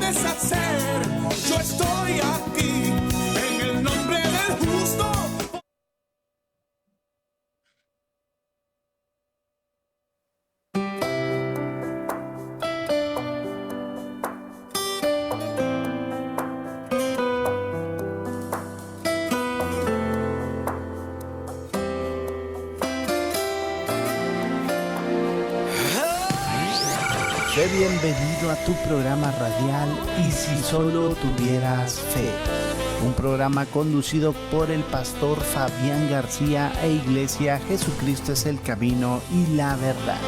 puedes hacer. Yo estoy aquí en el nombre del justo. Sé bienvenido a tu programa radial Y si solo tuvieras fe, un programa conducido por el pastor Fabián García e Iglesia Jesucristo es el camino y la verdad.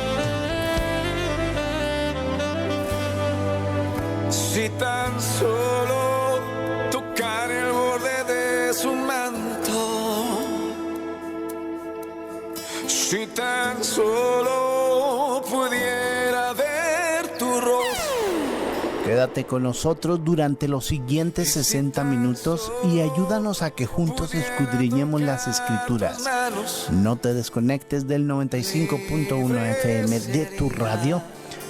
Si tan solo tocar el borde de su manto, si tan solo pudiera ver tu rostro. Quédate con nosotros durante los siguientes 60 minutos y ayúdanos a que juntos escudriñemos las Escrituras. No te desconectes del 95.1 FM de tu radio.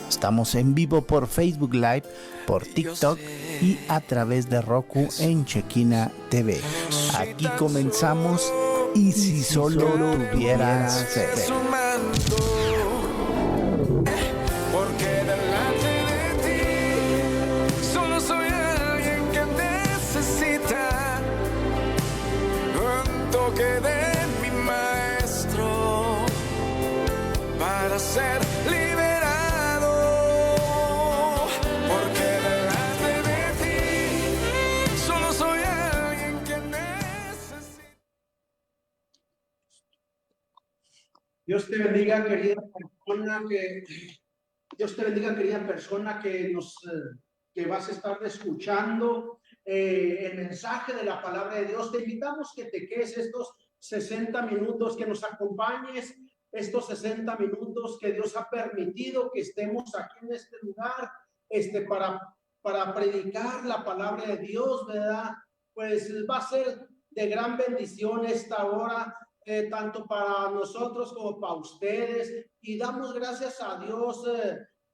Estamos en vivo por Facebook Live, por TikTok y a través de Roku en Chequina TV. Aquí comenzamos Y si solo tuvieras fe. Porque delante de ti solo soy alguien que necesita un toque de mi maestro para ser liberado. Porque delante de ti solo soy alguien que necesita. Dios te bendiga, querida persona que Dios te bendiga, querida persona que vas a estar escuchando el mensaje de la palabra de Dios. Te invitamos que te quedes estos 60 minutos, que nos acompañes estos 60 minutos que Dios ha permitido que estemos aquí en este lugar, para predicar la palabra de Dios, ¿verdad? Pues va a ser de gran bendición esta hora. Tanto para nosotros como para ustedes, y damos gracias a Dios,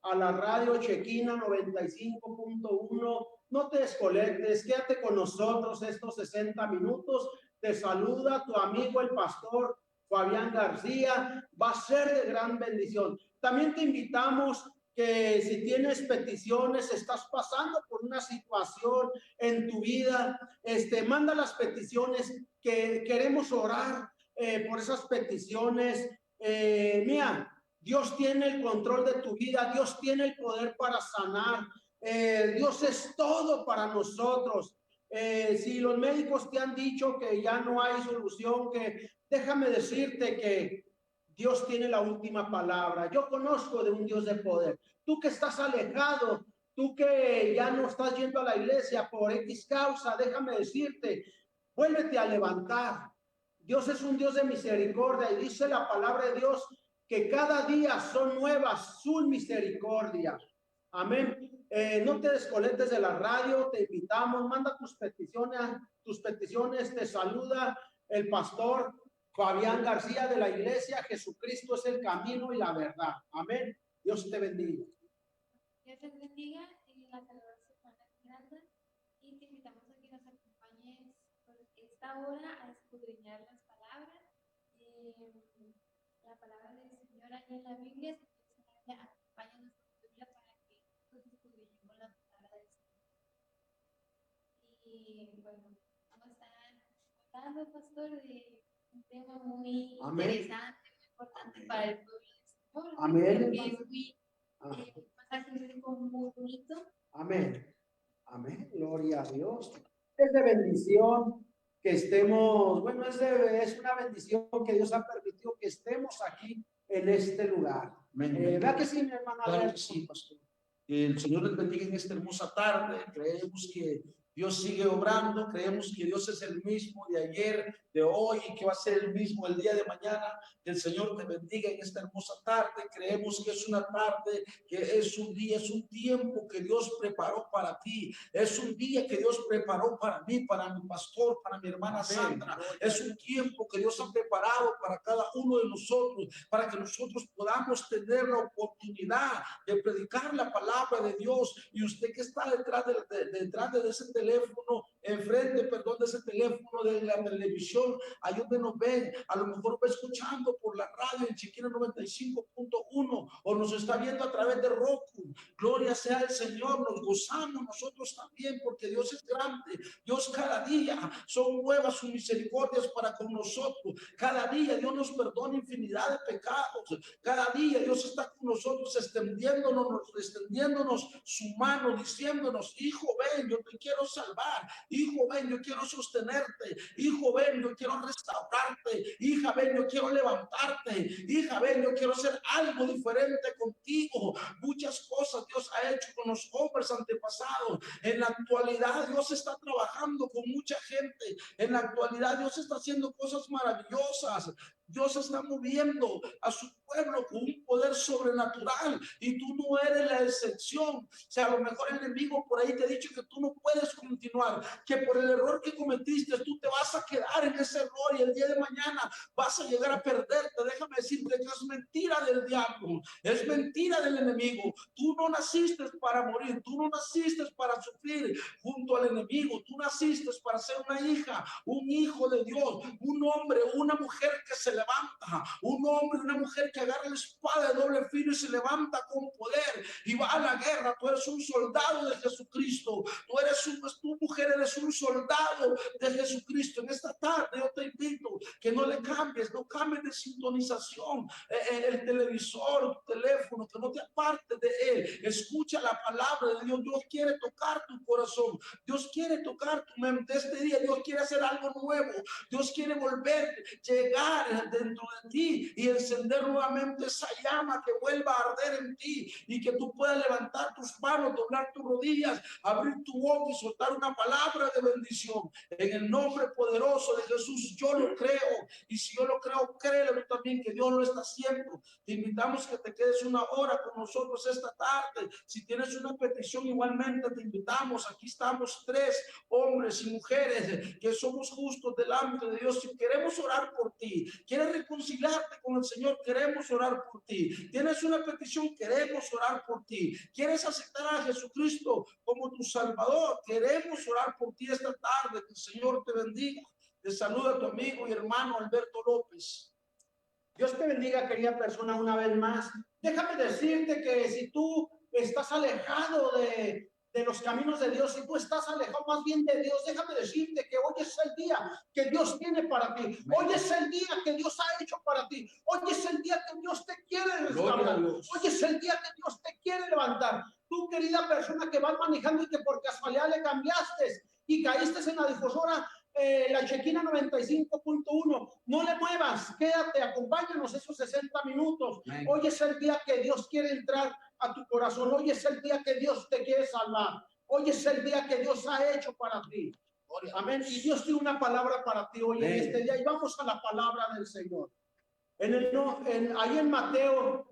a la radio Chequina 95.1. No te desconectes, quédate con nosotros estos 60 minutos. Te saluda tu amigo el pastor Fabián García. Va a ser de gran bendición. También te invitamos que si tienes peticiones, estás pasando por una situación en tu vida, manda las peticiones, que queremos orar por esas peticiones. Mira, Dios tiene el control de tu vida, Dios tiene el poder para sanar, Dios es todo para nosotros. Si los médicos te han dicho que ya no hay solución, que déjame decirte que Dios tiene la última palabra. Yo conozco de un Dios de poder. Tú que estás alejado, tú que ya no estás yendo a la iglesia por X causa, déjame decirte, vuélvete a levantar. Dios es un Dios de misericordia, y dice la palabra de Dios que cada día son nuevas sus misericordias. Amén. No te desconectes de la radio, te invitamos, manda tus peticiones. Te saluda el pastor Fabián García de la iglesia Jesucristo es el camino y la verdad. Amén. Dios te bendiga. Dios te bendiga en la Sagrada Semana Grande, y te invitamos a que nos acompañes por esta hora a escudriñar las palabras, la palabra del Señor ahí en la Biblia. Acompáñanos con tu Biblia para que nos escudriñemos la palabra del Señor. Y bueno, vamos a estar hablando, pastor, de un tema muy interesante, muy importante para el pueblo del Señor. Amén. Que es muy pasaje bíblico muy bonito. Amén. Amén. Gloria a Dios. Es de bendición que estemos, bueno, es una bendición que Dios ha permitido que estemos aquí en este lugar. ¿Verdad que sí, mi hermana? Claro que sí, pastor. El Señor les bendiga en esta hermosa tarde. Creemos que Dios sigue obrando, creemos que Dios es el mismo de ayer, de hoy y que va a ser el mismo el día de mañana. Que el Señor te bendiga en esta hermosa tarde. Creemos que es una tarde, que es un día, es un tiempo que Dios preparó para ti. Es un día que Dios preparó para mí, para mi pastor, para mi hermana Sandra. Es un tiempo que Dios ha preparado para cada uno de nosotros, para que nosotros podamos tener la oportunidad de predicar la palabra de Dios. Y usted que está detrás de ese teléfono, enfrente, perdón, de ese teléfono de la televisión, ahí donde nos ven, a lo mejor va escuchando por la radio en Chiquina 95.1 o nos está viendo a través de Roku. Gloria sea el Señor, nos gozamos nosotros también porque Dios es grande. Dios cada día son nuevas sus misericordias para con nosotros. Cada día Dios nos perdona infinidad de pecados. Cada día Dios está con nosotros extendiéndonos su mano, diciéndonos: hijo, ven, yo te quiero salvar. Hijo, ven, yo quiero sostenerte. Hijo, ven, yo quiero restaurarte. Hija, ven, yo quiero levantarte. Hija, ven, yo quiero hacer algo diferente contigo. Muchas cosas Dios ha hecho con los hombres antepasados. En la actualidad Dios está trabajando con mucha gente. En la actualidad Dios está haciendo cosas maravillosas. Dios está moviendo a su pueblo con un poder sobrenatural y tú no eres la excepción. O sea, a lo mejor el enemigo por ahí te ha dicho que tú no puedes continuar, que por el error que cometiste tú te vas a quedar en ese error y el día de mañana vas a llegar a perderte. Déjame decirte que es mentira del diablo, es mentira del enemigo. Tú no naciste para morir, tú no naciste para sufrir junto al enemigo, tú naciste para ser una hija, un hijo de Dios, un hombre, una mujer que se levanta, un hombre, una mujer que agarra la espada de doble filo y se levanta con poder y va a la guerra. Tú eres un soldado de Jesucristo, tu mujer eres un soldado de Jesucristo. En esta tarde yo te invito que no le cambies, no cambies de sintonización el televisor, tu teléfono, que no te apartes de él. Escucha la palabra de Dios. Dios quiere tocar tu corazón, Dios quiere tocar tu mente este día. Dios quiere hacer algo nuevo, Dios quiere llegar dentro de ti y encender nuevamente esa llama, que vuelva a arder en ti y que tú puedas levantar tus manos, doblar tus rodillas, abrir tu boca y soltar una palabra de bendición. En el nombre poderoso de Jesús yo lo creo, y si yo lo creo, créelo también que Dios lo está haciendo. Te invitamos que te quedes una hora con nosotros esta tarde. Si tienes una petición, igualmente te invitamos. Aquí estamos 3 hombres y mujeres que somos justos delante de Dios. Si queremos orar por ti, quieres reconciliarte con el Señor, queremos orar por ti. Tienes una petición, queremos orar por ti. Quieres aceptar a Jesucristo como tu Salvador, queremos orar por ti esta tarde. Que el Señor te bendiga. Te saluda tu amigo y hermano Alberto López. Dios te bendiga, querida persona, una vez más. Déjame decirte que si tú estás alejado de los caminos de Dios, si tú estás alejado más bien de Dios, déjame decirte que hoy es el día que Dios tiene para ti. Hoy es el día que Dios ha hecho para ti. Hoy es el día que Dios te quiere restaurar. Hoy es el día que Dios te quiere levantar. Tú, querida persona que vas manejando y que por casualidad le cambiaste y caíste en la difusora, la Chiquina 95.1, no le muevas, quédate, acompáñanos esos 60 minutos. Amén. Hoy es el día que Dios quiere entrar a tu corazón. Hoy es el día que Dios te quiere salvar. Hoy es el día que Dios ha hecho para ti. Amén. Y Dios tiene una palabra para ti hoy. Amén. En este día, y vamos a la palabra del Señor. Ahí en Mateo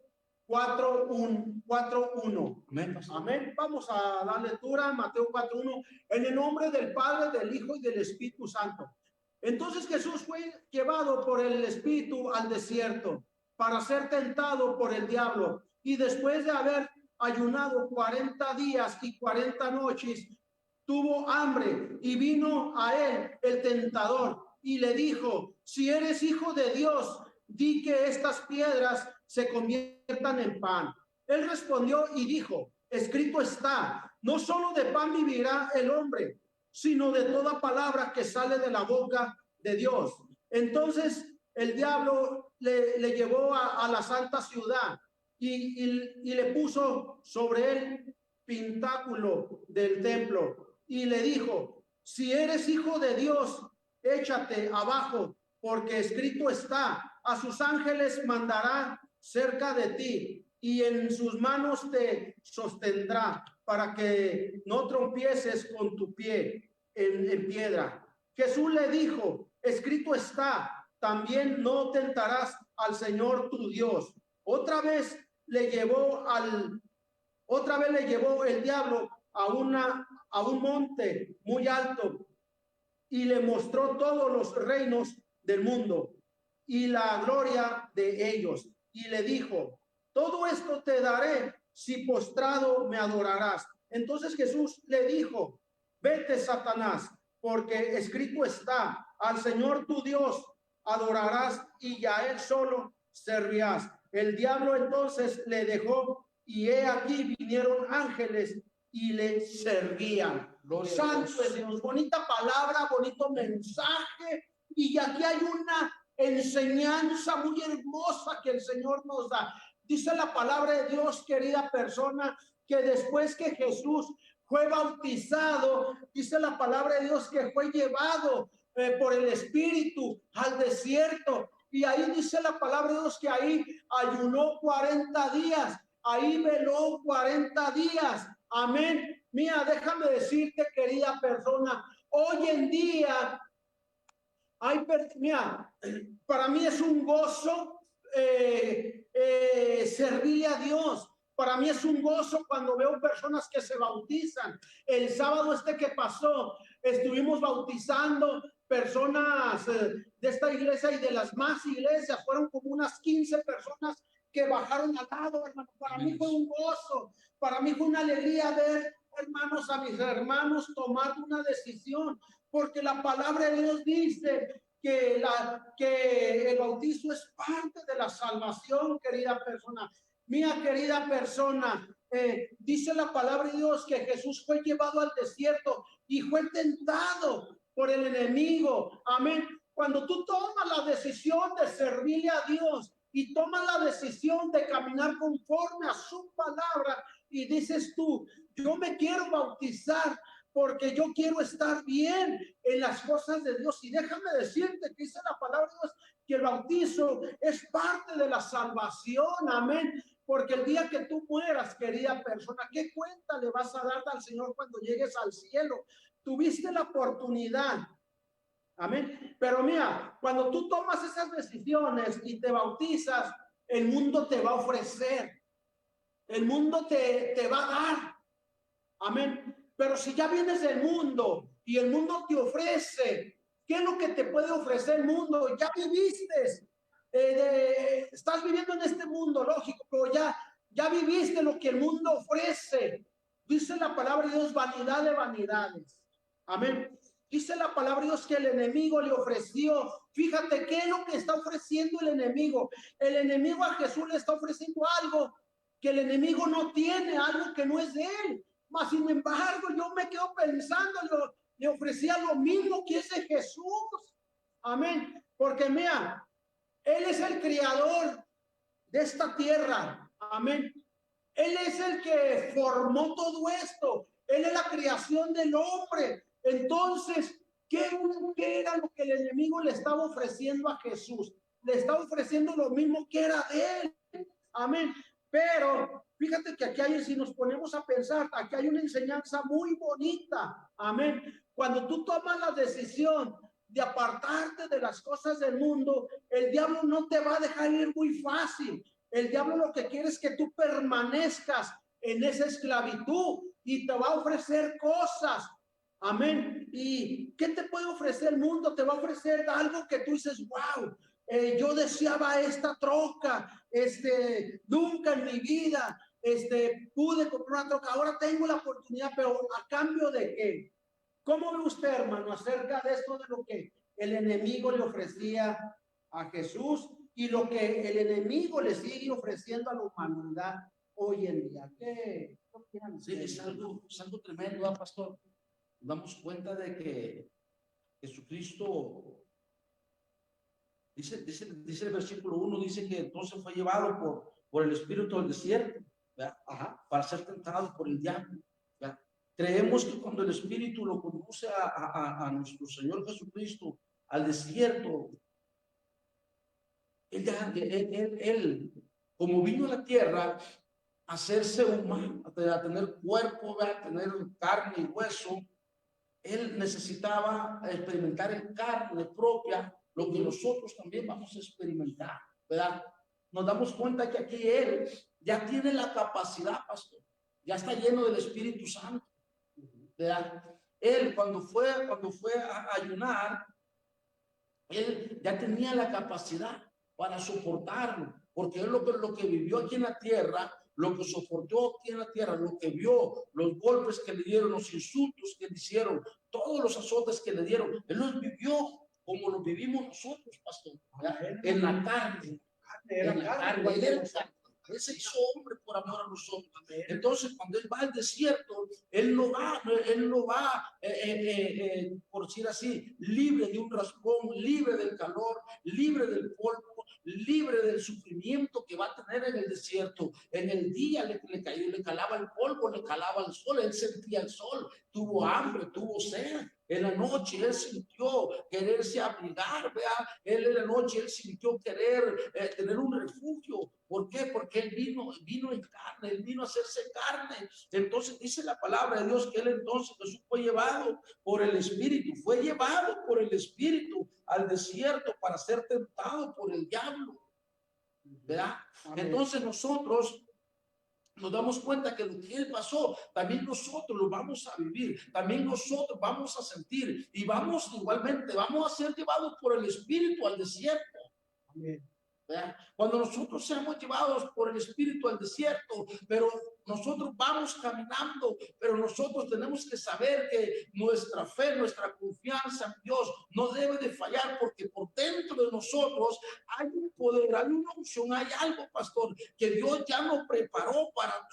4:1. Amén. Amén. Vamos a dar lectura, Mateo 4:1. En el nombre del Padre, del Hijo y del Espíritu Santo. Entonces Jesús fue llevado por el Espíritu al desierto para ser tentado por el diablo. Y después de haber ayunado 40 días y 40 noches, tuvo hambre, y vino a él el tentador y le dijo: si eres hijo de Dios, di que estas piedras se conviertan en pan. Él respondió y dijo: escrito está, no solo de pan vivirá el hombre, sino de toda palabra que sale de la boca de Dios. Entonces el diablo le llevó a la santa ciudad y le puso sobre el pináculo del templo y le dijo: si eres hijo de Dios, échate abajo, porque escrito está, a sus ángeles mandará cerca de ti, y en sus manos te sostendrá, para que no trompieces con tu pie en piedra. Jesús le dijo, escrito está, también no tentarás al Señor tu Dios. Otra vez le llevó el diablo a un monte muy alto y le mostró todos los reinos del mundo y la gloria de ellos. Y le dijo, todo esto te daré si postrado me adorarás. Entonces Jesús le dijo, vete, Satanás, porque escrito está, al Señor tu Dios adorarás y a él solo servirás. El diablo entonces le dejó y he aquí vinieron ángeles y le servían. Santo es Dios, bonita palabra, bonito mensaje, y aquí hay una enseñanza muy hermosa que el Señor nos da. Dice la palabra de Dios, querida persona, que después que Jesús fue bautizado, dice la palabra de Dios que fue llevado por el Espíritu al desierto, y ahí dice la palabra de Dios que ahí ayunó 40 días, ahí veló 40 días. Amén. Mira, déjame decirte, querida persona, hoy en día mira, para mí es un gozo servirle a Dios. Para mí es un gozo cuando veo personas que se bautizan. El sábado que pasó, estuvimos bautizando personas de esta iglesia y de las más iglesias. Fueron como unas 15 personas que bajaron al lado, hermano. Para mí fue un gozo, para mí fue una alegría ver, hermanos, a mis hermanos tomar una decisión, porque la palabra de Dios dice que el bautizo es parte de la salvación, querida persona. Mía, querida persona, dice la palabra de Dios que Jesús fue llevado al desierto y fue tentado por el enemigo. Amén. Cuando tú tomas la decisión de servirle a Dios y tomas la decisión de caminar conforme a su palabra y dices tú, yo me quiero bautizar porque yo quiero estar bien en las cosas de Dios. Y déjame decirte que dice la palabra de Dios que el bautizo es parte de la salvación. Amén. Porque el día que tú mueras, querida persona, ¿qué cuenta le vas a dar al Señor cuando llegues al cielo? Tuviste la oportunidad. Amén. Pero mira, cuando tú tomas esas decisiones y te bautizas, el mundo te va a ofrecer. El mundo te va a dar. Amén. Pero si ya vienes del mundo y el mundo te ofrece, ¿qué es lo que te puede ofrecer el mundo? Ya viviste. Estás viviendo en este mundo, lógico, pero ya viviste lo que el mundo ofrece. Dice la palabra de Dios, vanidad de vanidades. Amén. Dice la palabra de Dios que el enemigo le ofreció. Fíjate qué es lo que está ofreciendo el enemigo. El enemigo a Jesús le está ofreciendo algo que el enemigo no tiene, algo que no es de él. Mas sin embargo, yo me quedo pensando, le ofrecía lo mismo que es de Jesús. Amén. Porque mira, él es el creador de esta tierra. Amén. Él es el que formó todo esto. Él es la creación del hombre. Entonces, ¿qué era lo que el enemigo le estaba ofreciendo a Jesús? Le estaba ofreciendo lo mismo que era de él. Amén. Pero fíjate que aquí hay, si nos ponemos a pensar, aquí hay una enseñanza muy bonita. Amén. Cuando tú tomas la decisión de apartarte de las cosas del mundo, el diablo no te va a dejar ir muy fácil. El diablo lo que quiere es que tú permanezcas en esa esclavitud y te va a ofrecer cosas. Amén. ¿Y qué te puede ofrecer el mundo? Te va a ofrecer algo que tú dices, wow, yo deseaba esta troca, nunca en mi vida, pude comprar una troca, ahora tengo la oportunidad, pero ¿a cambio de qué? ¿Cómo ve usted, hermano, acerca de esto, de lo que el enemigo le ofrecía a Jesús y lo que el enemigo le sigue ofreciendo a la humanidad hoy en día? ¿Qué opinan? Sí, es algo tremendo, ¿verdad, pastor? Nos damos cuenta de que Jesucristo, dice el versículo 1, dice que entonces fue llevado por el Espíritu al desierto, para ser tentado por el diablo. ¿Verdad? Creemos que cuando el Espíritu lo conduce a nuestro Señor Jesucristo al desierto, él como vino a la tierra a hacerse humano, a tener cuerpo, a tener carne y hueso, él necesitaba experimentar en carne propia lo que nosotros también vamos a experimentar, ¿verdad? Nos damos cuenta que aquí él ya tiene la capacidad, pastor, ya está lleno del Espíritu Santo, ¿verdad? Él cuando fue a ayunar, él ya tenía la capacidad para soportarlo, porque él lo que vivió aquí en la tierra, lo que soportó aquí en la tierra, lo que vio, los golpes que le dieron, los insultos que le hicieron, todos los azotes que le dieron, él los vivió como los vivimos nosotros, pastor, ¿verdad? En la carne. En la carne, él se hizo hombre por amor a nosotros. Entonces, cuando él va al desierto, él no va, por decir así, libre de un raspón, libre del calor, libre del polvo, libre del sufrimiento que va a tener en el desierto. En el día le calaba el polvo, le calaba el sol, él sentía el sol, tuvo hambre, tuvo sed. En la noche él sintió quererse abrigar, ¿vea? Él en la noche él sintió querer tener un refugio. ¿Por qué? Porque él vino en carne, él vino a hacerse carne. Entonces dice la palabra de Dios que él entonces Jesús fue llevado por el Espíritu al desierto para ser tentado por el diablo, ¿verdad? Entonces nosotros nos damos cuenta que lo que él pasó, también nosotros lo vamos a vivir, también nosotros vamos a sentir y igualmente vamos a ser llevados por el Espíritu al desierto. Amén. ¿Verdad? Cuando nosotros seamos llevados por el Espíritu al desierto, pero nosotros vamos caminando, pero nosotros tenemos que saber que nuestra fe, nuestra confianza en Dios no debe de fallar, porque por dentro de nosotros hay un poder, hay una unción, hay algo, pastor, que Dios ya nos preparó para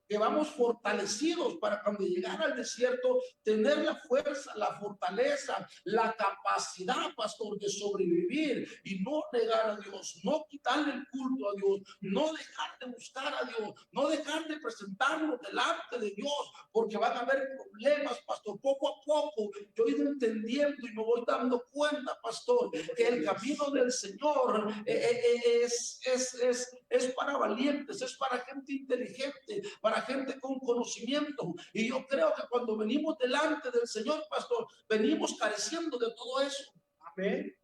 que vamos fortalecidos para cuando llegar al desierto, tener la fuerza, la fortaleza, la capacidad, pastor, de sobrevivir y no negar a Dios, no quitarle el culto a Dios, no dejar de buscar a Dios, no dejar de presentarnos delante de Dios, porque van a haber problemas, pastor. Poco a poco yo he ido entendiendo y me voy dando cuenta, pastor, que el camino del Señor es para valientes, es para gente inteligente, para gente con conocimiento. Y yo creo que cuando venimos delante del Señor, pastor, venimos careciendo de todo eso. Amén.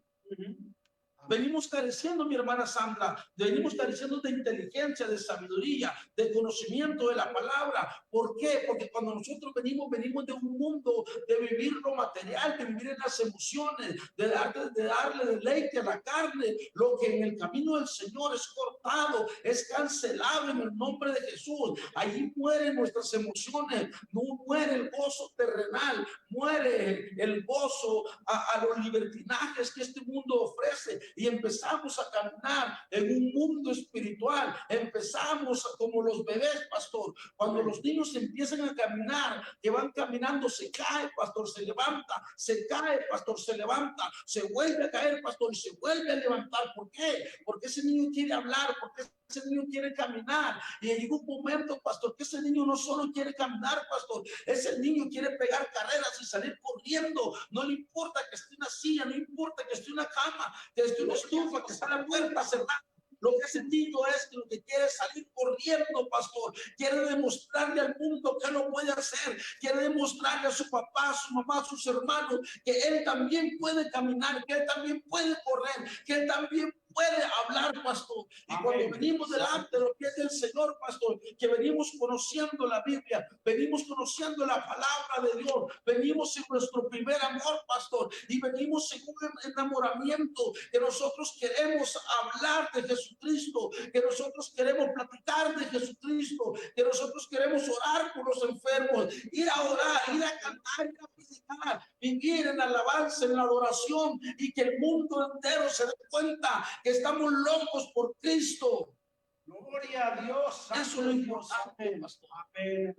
Venimos careciendo, mi hermana Sandra, venimos careciendo de inteligencia, de sabiduría, de conocimiento de la palabra. ¿Por qué? Porque cuando nosotros venimos de un mundo de vivir lo material, de vivir en las emociones, de darle deleite a la carne. Lo que en el camino del Señor es cortado, es cancelado en el nombre de Jesús. Allí mueren nuestras emociones, no muere el gozo terrenal, muere el gozo a los libertinajes que este mundo ofrece. Y empezamos a caminar en un mundo espiritual. Empezamos como los bebés, pastor. Cuando los niños empiezan a caminar, que van caminando, se cae, pastor, se levanta, se cae, pastor, se levanta, se vuelve a caer, pastor, y se vuelve a levantar. ¿Por qué? Porque ese niño quiere hablar, porque ese niño quiere caminar. Y llega un momento, pastor, que ese niño no solo quiere caminar, pastor, ese niño quiere pegar carreras y salir corriendo. No le importa que esté en una silla, no importa que esté en una cama, que esté en una estufa, que está la puerta cerrada. Lo que ese niño es que lo que quiere es salir corriendo, pastor. Quiere demostrarle al mundo que lo puede hacer. Quiere demostrarle a su papá, a su mamá, a sus hermanos que él también puede caminar, que él también puede correr, que él también puede hablar, pastor. Y amén. Cuando venimos delante de los pies del Señor, pastor, que venimos conociendo la Biblia, venimos conociendo la palabra de Dios, venimos en nuestro primer amor, pastor, y venimos en un enamoramiento, que nosotros queremos hablar de Jesucristo, que nosotros queremos platicar de Jesucristo, que nosotros queremos orar por los enfermos, ir a orar, ir a cantar, ir a predicar, vivir en alabanza, en la adoración, y que el mundo entero se dé cuenta que estamos locos por Cristo. Gloria a Dios. Eso es lo importante, pastor. Amén.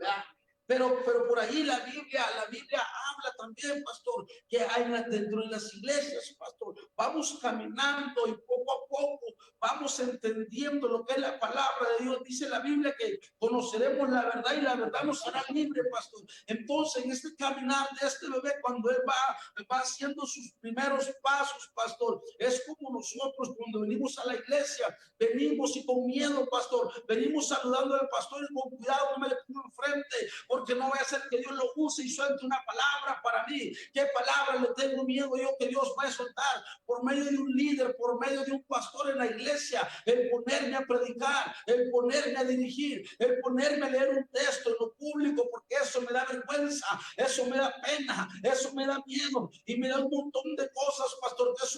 Pero por ahí la Biblia habla también, pastor, que hay dentro de las iglesias, pastor, vamos caminando y poco a poco vamos entendiendo lo que es la palabra de Dios. Dice la Biblia que conoceremos la verdad y la verdad nos hará libre, pastor. Entonces, en este caminar de este bebé, cuando él va haciendo sus primeros pasos, pastor, es como nosotros cuando venimos a la iglesia, venimos y con miedo, pastor, venimos saludando al pastor y con cuidado no me le pongo enfrente, porque no voy a hacer que Dios lo use y suelte una palabra para mí? ¿Qué palabra le tengo miedo yo que Dios va a soltar por medio de un líder, por medio de un pastor en la iglesia? El ponerme a predicar, el ponerme a dirigir, el ponerme a leer un texto en lo público, porque eso me da vergüenza, eso me da pena, eso me da miedo y me da un montón de cosas, pastor, que es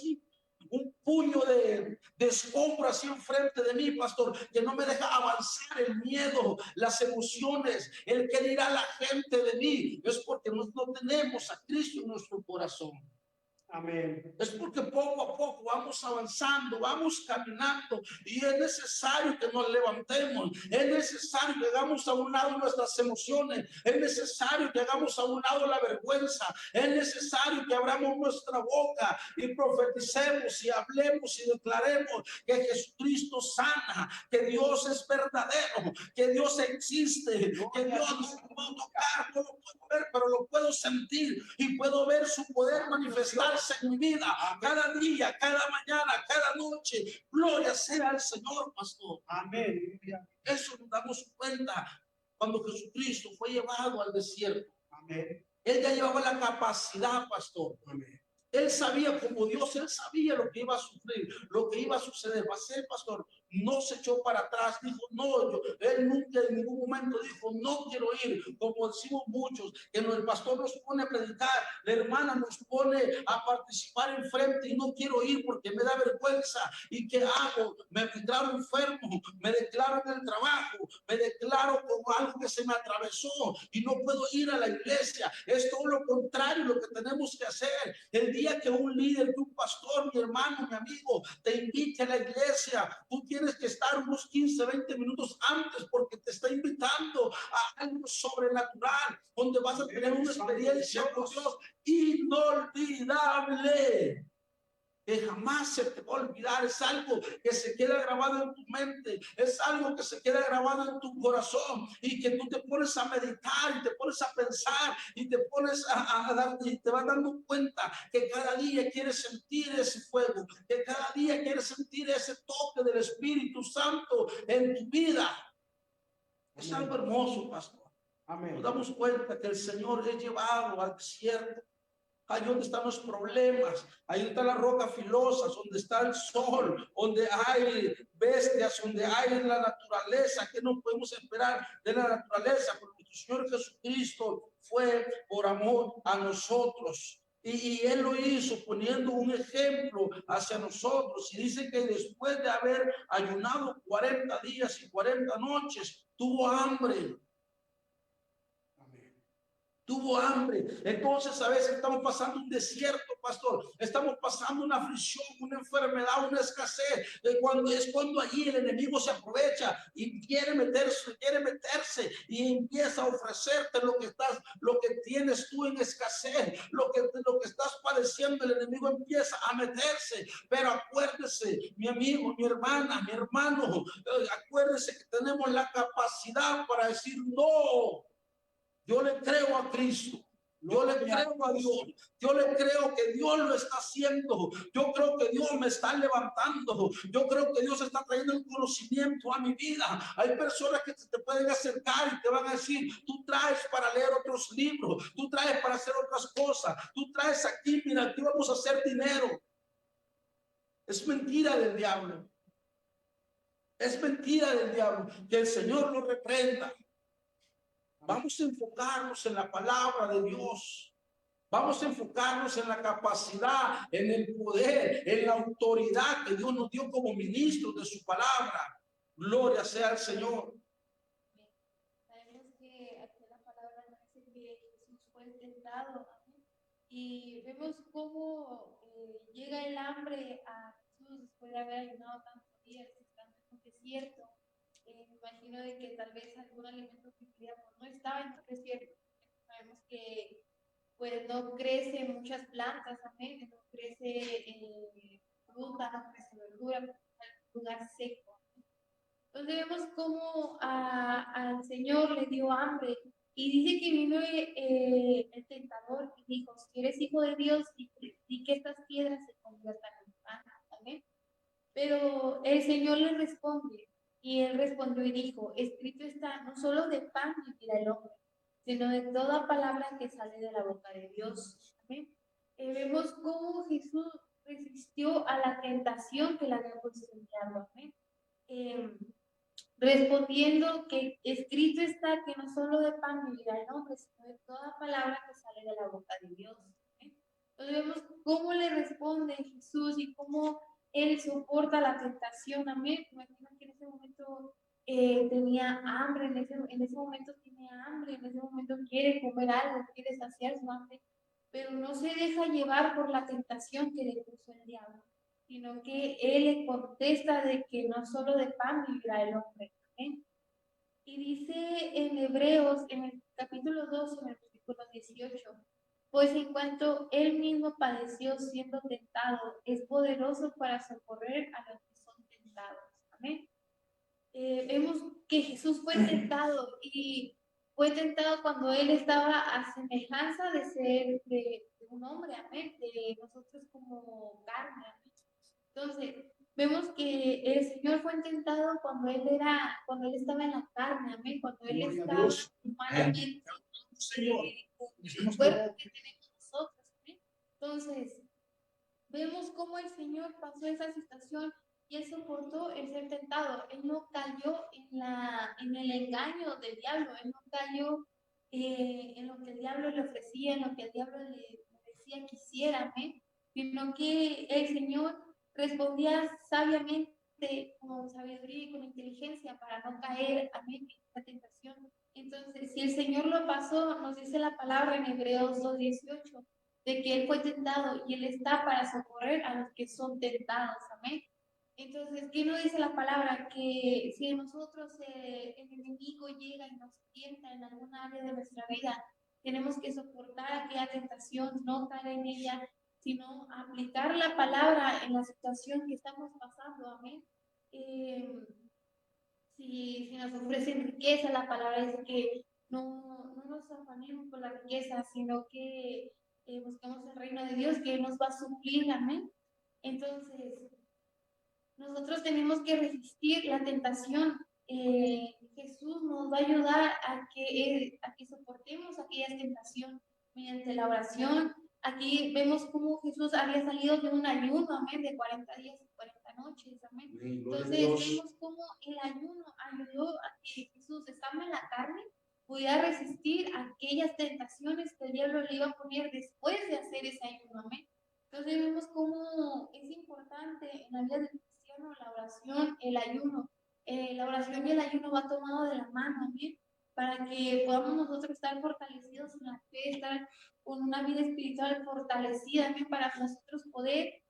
un puño de escombro así enfrente de mí, pastor, que no me deja avanzar. El miedo, las emociones, el que dirá la gente de mí, es porque no tenemos a Cristo en nuestro corazón. Amén. Es porque poco a poco vamos avanzando, vamos caminando, y es necesario que nos levantemos, es necesario que hagamos a un lado nuestras emociones, es necesario que hagamos a un lado la vergüenza, es necesario que abramos nuestra boca y profeticemos y hablemos y declaremos que Jesucristo sana, que Dios es verdadero, que Dios existe, que Dios no lo puedo tocar, no lo puedo ver, pero lo puedo sentir y puedo ver su poder manifestarse en mi vida, cada día, cada mañana, cada noche. Gloria sea al Señor, pastor. Amén. Eso nos damos cuenta cuando Jesucristo fue llevado al desierto. Amén. Él ya llevaba la capacidad, pastor. Amén. Él sabía como Dios, él sabía lo que iba a sufrir, lo que iba a suceder. Va a ser, pastor. No se echó para atrás, dijo, no, él nunca en ningún momento dijo, no quiero ir, como decimos muchos, que el pastor nos pone a predicar, la hermana nos pone a participar enfrente y no quiero ir porque me da vergüenza. ¿Y qué hago? Me declaro enfermo, me declaro en el trabajo, me declaro como algo que se me atravesó y no puedo ir a la iglesia. Es todo lo contrario lo que tenemos que hacer. El día que un líder, que un pastor, mi hermano, mi amigo, te invite a la iglesia, tú tienes que estar unos 15, 20 minutos antes, porque te está invitando a algo sobrenatural, donde vas a tener una experiencia con Dios inolvidable, que jamás se te va a olvidar. Es algo que se queda grabado en tu mente, es algo que se queda grabado en tu corazón, y que tú te pones a meditar y te pones a pensar y te pones a dar, y te vas dando cuenta que cada día quieres sentir ese fuego, que cada día quieres sentir ese toque del Espíritu Santo en tu vida. Es algo hermoso, pastor. Amén. Nos damos cuenta que el Señor es llevado al desierto. Ahí donde están los problemas, ahí está la roca filosa, donde está el sol, donde hay bestias, donde hay la naturaleza. Que no podemos esperar de la naturaleza, porque nuestro Señor Jesucristo fue por amor a nosotros. Y Él lo hizo poniendo un ejemplo hacia nosotros. Y dice que después de haber ayunado 40 días y 40 noches, tuvo hambre. Tuvo hambre. Entonces a veces estamos pasando un desierto, pastor. Estamos pasando una aflicción, una enfermedad, una escasez. Cuando allí el enemigo se aprovecha y quiere meterse y empieza a ofrecerte lo que tienes tú en escasez, lo que estás padeciendo. El enemigo empieza a meterse. Pero acuérdese, mi amigo, mi hermana, mi hermano, acuérdese que tenemos la capacidad para decir no. Yo le creo a Cristo. Yo le creo a Dios. Yo le creo que Dios lo está haciendo. Yo creo que Dios me está levantando. Yo creo que Dios está trayendo el conocimiento a mi vida. Hay personas que te pueden acercar y te van a decir, tú traes para leer otros libros, tú traes para hacer otras cosas, tú traes aquí, mira, aquí vamos a hacer dinero. Es mentira del diablo. Es mentira del diablo. Que el Señor lo reprenda. Vamos a enfocarnos en la palabra de Dios. Vamos a enfocarnos en la capacidad, en el poder, en la autoridad que Dios nos dio como ministros de su palabra. Gloria sea al Señor. Sabemos que aquí la palabra dice que Jesús fue tentado, y vemos cómo llega el hambre a Jesús después de haber ayunado tantos días, estando en un desierto. Me imagino de que tal vez algún alimento que queríamos no estaba en el desierto. Sabemos que pues no crecen muchas plantas, amén, no crece fruta, no crece verdura, es un lugar seco. Entonces vemos cómo al Señor le dio hambre, y dice que vino el tentador y dijo, si eres hijo de Dios, di que estas piedras se conviertan en pan, amén. Pero el Señor le responde. Y él respondió y dijo, escrito está, no solo de pan vivirá el hombre, sino de toda palabra que sale de la boca de Dios. Amén. Vemos cómo Jesús resistió a la tentación que le había puesto el diablo. Amén. Respondiendo que escrito está que no solo de pan vivirá el hombre, sino de toda palabra que sale de la boca de Dios. ¿Eh? Entonces vemos cómo le responde Jesús y cómo él soporta la tentación. Amén. Imagino que en ese momento tenía hambre, en ese momento tiene hambre, en ese momento quiere comer algo, quiere saciar su hambre, pero no se deja llevar por la tentación que le puso el diablo, sino que él le contesta de que no solo de pan vivirá el hombre. ¿Eh? Y dice en Hebreos, en el capítulo 2, en el versículo 18, pues en cuanto él mismo padeció siendo tentado, es poderoso para socorrer a los que son tentados. Amén. Vemos que Jesús fue tentado y fue tentado cuando él estaba a semejanza de ser de un hombre, amén, de nosotros como carne, amén. Entonces, vemos que el Señor fue tentado cuando él estaba en la carne, amén, cuando él estaba humanamente con el cuerpo que tenemos nosotros, amén. Entonces, vemos cómo el Señor pasó esa situación y él soportó el ser tentado. Él no cayó en el engaño del diablo, él no cayó en lo que el diablo le ofrecía, en lo que el diablo le decía que hiciera, amén, sino que el Señor respondía sabiamente, con sabiduría y con inteligencia para no caer, amén, en esta tentación. Entonces, si el Señor lo pasó, nos dice la palabra en Hebreos 2:18, de que él fue tentado y él está para socorrer a los que son tentados, amén. Entonces, ¿qué nos dice la palabra? Que si nosotros el enemigo llega y nos tienta en alguna área de nuestra vida, tenemos que soportar aquella tentación, no caer en ella, sino aplicar la palabra en la situación que estamos pasando, amén. Si nos ofrecen riqueza, la palabra dice que no nos afanemos por la riqueza, sino que busquemos el reino de Dios, que Él nos va a suplir, amén. Entonces, nosotros tenemos que resistir la tentación. Jesús nos va a ayudar a que soportemos aquella tentación mediante la oración. Aquí vemos cómo Jesús había salido de un ayuno, amén, de 40 días y 40 noches, amén. Entonces vemos cómo el ayuno ayudó a que Jesús, estando en la carne, pudiera resistir aquellas tentaciones que el diablo le iba a poner después de hacer ese ayuno, amén. Entonces vemos cómo es importante en la vida del cristiano la oración, el ayuno. La oración y el ayuno va tomado de la mano, amén, para que podamos nosotros estar fortalecidos en la fe, estar con una vida espiritual fortalecida, amén, para nosotros poder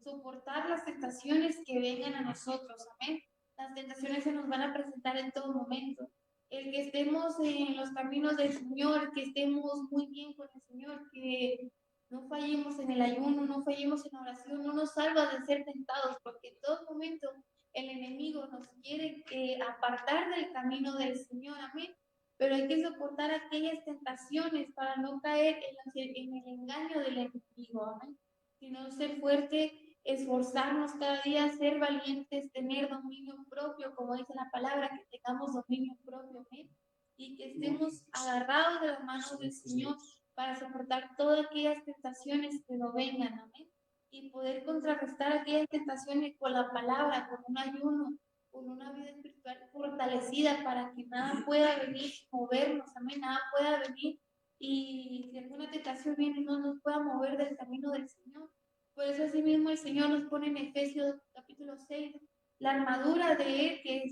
soportar las tentaciones que vengan a nosotros, amén. Las tentaciones se nos van a presentar en todo momento. El que estemos en los caminos del Señor, que estemos muy bien con el Señor, que no fallemos en el ayuno, no fallemos en la oración, no nos salva de ser tentados, porque en todo momento el enemigo nos quiere apartar del camino del Señor, amén. Pero hay que soportar aquellas tentaciones para no caer en el engaño del enemigo, amén. Sino ser fuerte, esforzarnos cada día, ser valientes, tener dominio propio, como dice la palabra, que tengamos dominio propio, amén. Y que estemos agarrados de las manos del Señor para soportar todas aquellas tentaciones que nos vengan, amén. Y poder contrarrestar aquellas tentaciones con la palabra, con un ayuno, con una vida espiritual fortalecida para que nada pueda venir, movernos, amén, nada pueda venir y si alguna tentación viene no nos pueda mover del camino del Señor. Por eso así mismo el Señor nos pone en Efesios capítulo 6 la armadura de Él, que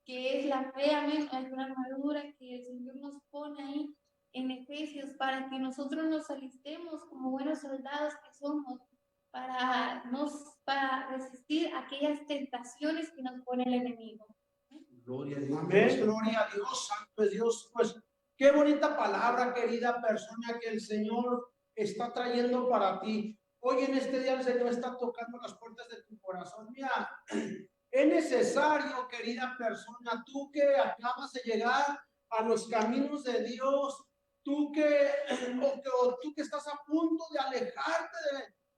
es la fe, amén. Hay una armadura que el Señor nos pone ahí en Efesios para que nosotros nos alistemos como buenos soldados que somos para resistir aquellas tentaciones que nos pone el enemigo. Gloria a Dios. Amén, gloria a Dios, santo es Dios. Pues qué bonita palabra, querida persona, que el Señor está trayendo para ti. Hoy en este día el Señor está tocando las puertas de tu corazón. Mira, es necesario, querida persona, tú que acabas de llegar a los caminos de Dios, tú que estás a punto de alejarte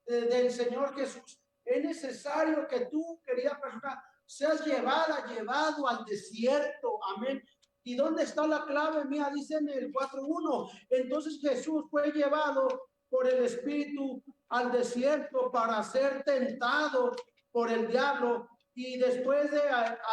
del Señor Jesús, es necesario que tú, querida persona, seas llevado al desierto, amén, ¿Y dónde está la clave? Mira, dice en el 4:1. Entonces Jesús fue llevado por el Espíritu al desierto para ser tentado por el diablo, y después de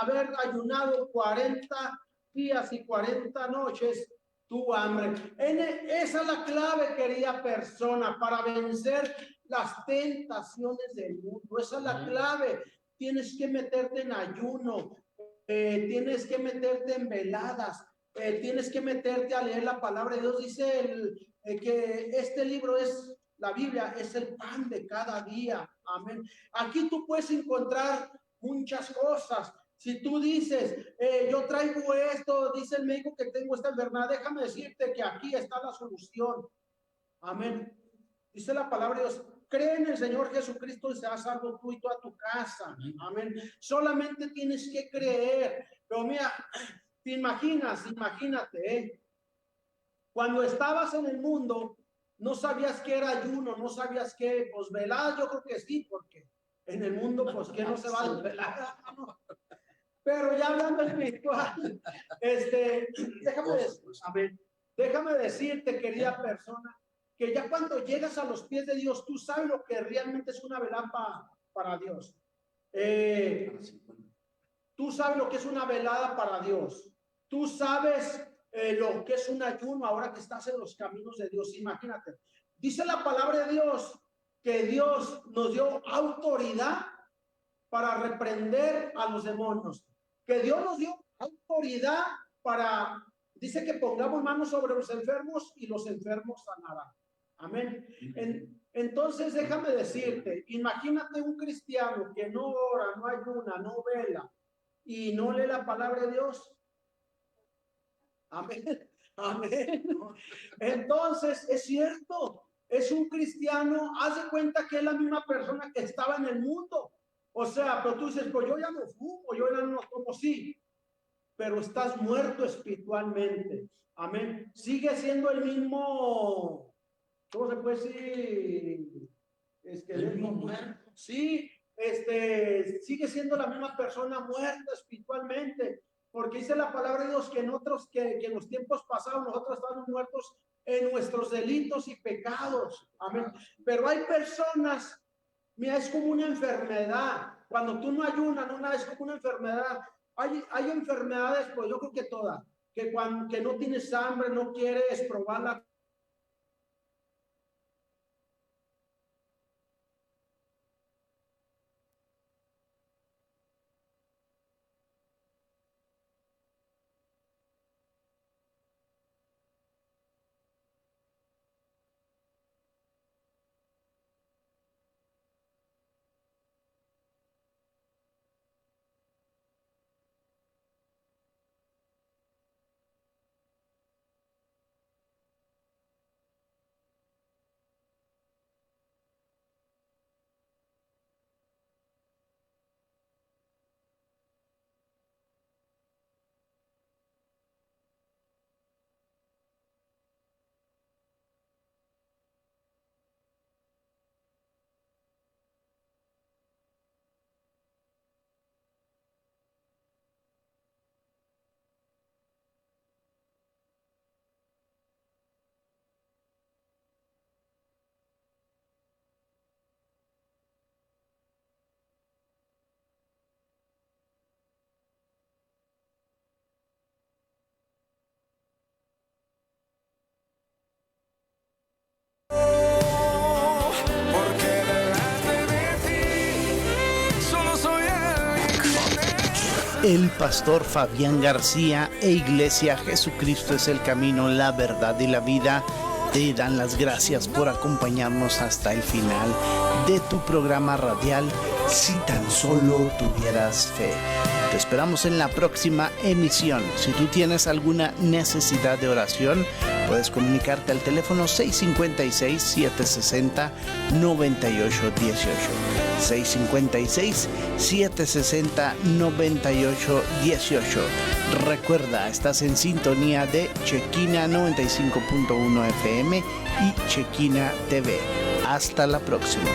haber ayunado 40 días y 40 noches, tuvo hambre. Esa es la clave, querida persona, para vencer las tentaciones del mundo. Esa es la clave. Tienes que meterte en ayuno, tienes que meterte en veladas, tienes que meterte a leer la palabra de Dios. Dice que este libro es, la Biblia es el pan de cada día. Amén. Aquí tú puedes encontrar muchas cosas. Si tú dices, yo traigo esto, dice el médico que tengo esta enfermedad, déjame decirte que aquí está la solución. Amén. Dice la palabra de Dios, cree en el Señor Jesucristo y serás salvo tú y toda tu casa. Amén. Solamente tienes que creer. Pero mira, te imagínate, cuando estabas en el mundo, no sabías qué era ayuno, no sabías qué, pues velada, yo creo que sí, porque en el mundo, pues, ¿quién no se va a desvelar? Pero ya hablando espiritual, déjame decirte, querida persona, que ya cuando llegas a los pies de Dios, tú sabes lo que realmente es una velada para Dios. Tú sabes lo que es una velada para Dios. Tú sabes lo que es un ayuno ahora que estás en los caminos de Dios. Imagínate. Dice la palabra de Dios que Dios nos dio autoridad para reprender a los demonios. Que Dios nos dio autoridad para, dice que pongamos manos sobre los enfermos y los enfermos sanarán. Amén. Entonces déjame decirte, imagínate un cristiano que no ora, no ayuna, no vela y no lee la palabra de Dios. Amén. Amén. Entonces es cierto, es un cristiano, haz de cuenta que es la misma persona que estaba en el mundo. O sea, pero tú dices, pues yo ya no fumo, yo ya no tomo, sí, pero estás muerto espiritualmente. Amén. Sigue siendo el mismo, ¿cómo se puede decir? El mismo muerto. Sí, sigue siendo la misma persona muerta espiritualmente, porque dice la palabra de Dios que en los tiempos pasados nosotros estábamos muertos en nuestros delitos y pecados. Amén. Pero hay personas, mira, es como una enfermedad. Cuando tú no ayunas, es como una enfermedad. Hay enfermedades, pues yo creo que todas, que no tienes hambre, no quieres probarla. Porque delante de ti solo soy El pastor Fabián García e Iglesia Jesucristo es el camino, la verdad y la vida te dan las gracias por acompañarnos hasta el final de tu programa radial Si tan solo tuvieras fe. Te esperamos en la próxima emisión. Si tú tienes alguna necesidad de oración, puedes comunicarte al teléfono 656-760-9818. 656-760-9818. Recuerda, estás en sintonía de Chequina 95.1 FM y Chequina TV. Hasta la próxima.